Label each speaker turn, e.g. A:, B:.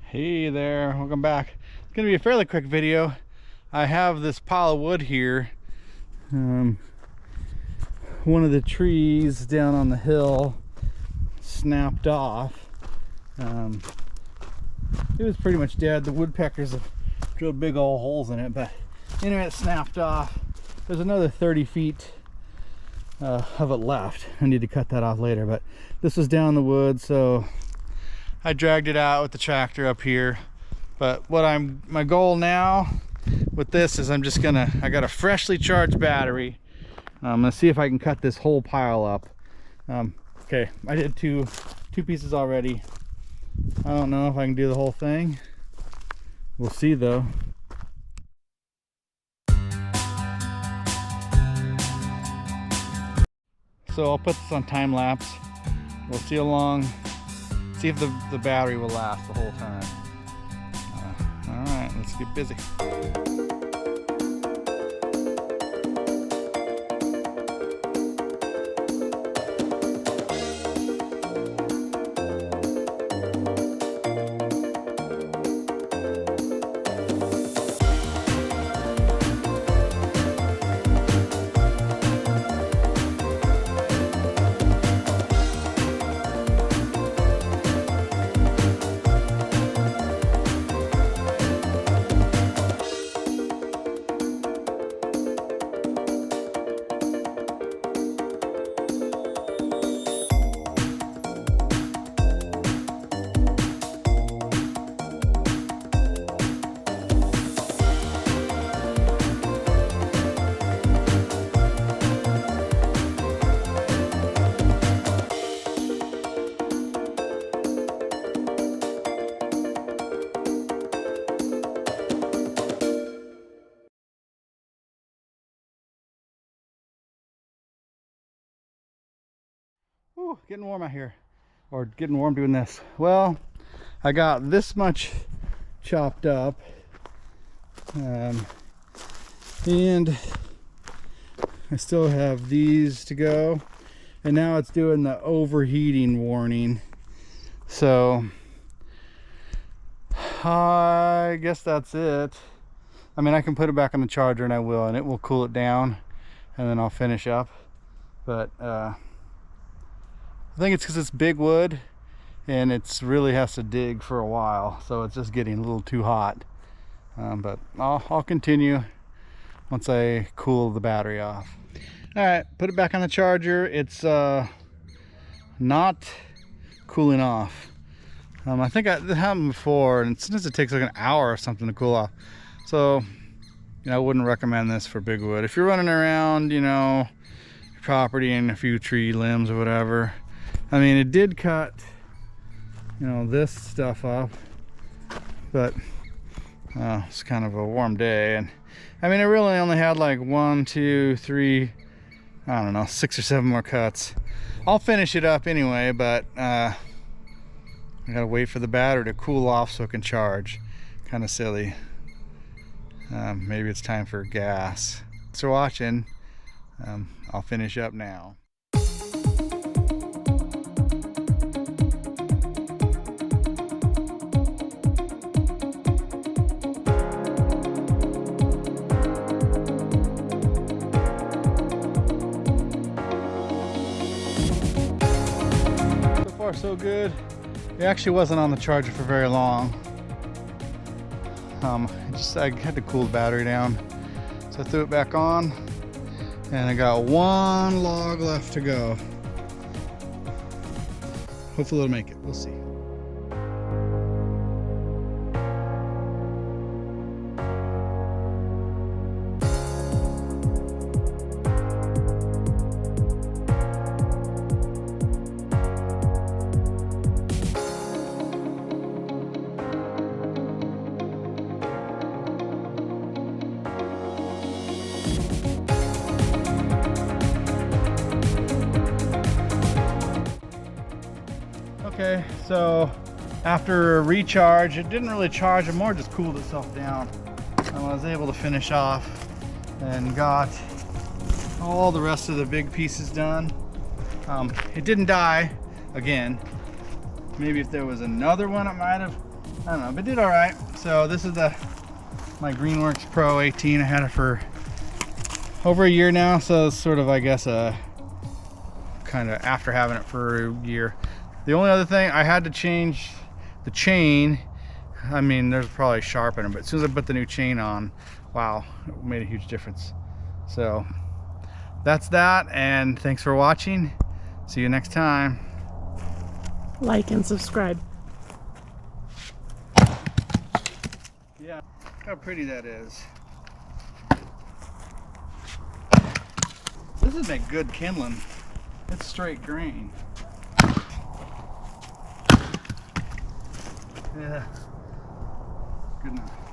A: Hey there, welcome back. It's gonna be a fairly quick video. I have this pile of wood here. One of the trees down on the hill snapped off. It was pretty much dead. The woodpeckers have drilled big old holes in it, but anyway, it snapped off. There's another 30 feet of it left. I need to cut that off later, but this was down the wood, so I dragged it out with the tractor up here. But my goal now with this is I got a freshly charged battery. I'm gonna see if I can cut this whole pile up. Okay, I did two pieces already. I don't know if I can do the whole thing. We'll see though. So I'll put this on time lapse. We'll see how long. See if the battery will last the whole time. All right, let's get busy. Ooh, getting warm out here, or getting warm doing this. Well, I got this much chopped up, and I still have these to go, and now it's doing the overheating warning. So I guess that's it. I mean, I can put it back on the charger, and I will, and it will cool it down, and then I'll finish up. But I think it's because it's big wood and it's really has to dig for a while, so it's just getting a little too hot. But I'll continue once I cool the battery off. All right, put it back on the charger. It's not cooling off. I think it happened before, and sometimes it takes like an hour or something to cool off. So, I wouldn't recommend this for big wood. If you're running around, your property and a few tree limbs or whatever. I mean, it did cut, this stuff up, but it's kind of a warm day. And I mean, I really only had like 1, 2, 3, I don't know, 6 or 7 more cuts. I'll finish it up anyway, but I gotta wait for the battery to cool off so it can charge. Kind of silly. Maybe it's time for gas. Thanks for watching. I'll finish up now. So good. It actually wasn't on the charger for very long. I had to cool the battery down, so I threw it back on, and I got 1 log left to go. Hopefully it'll make it. We'll see. Okay, so after a recharge, it didn't really charge, it more just cooled itself down. I was able to finish off and got all the rest of the big pieces done. It didn't die again. Maybe if there was another one, it might have I don't know, but it did all right. So this is my Greenworks Pro 18. I had it for over a year now, so it's sort of, I guess, a kind of after having it for a year. The only other thing, I had to change the chain. I mean, there's probably a sharpener, but as soon as I put the new chain on, wow, it made a huge difference. So that's that, and thanks for watching. See you next time.
B: Like and subscribe.
A: Yeah, look how pretty that is. This would make good kindling. It's straight grain. Yeah, good enough.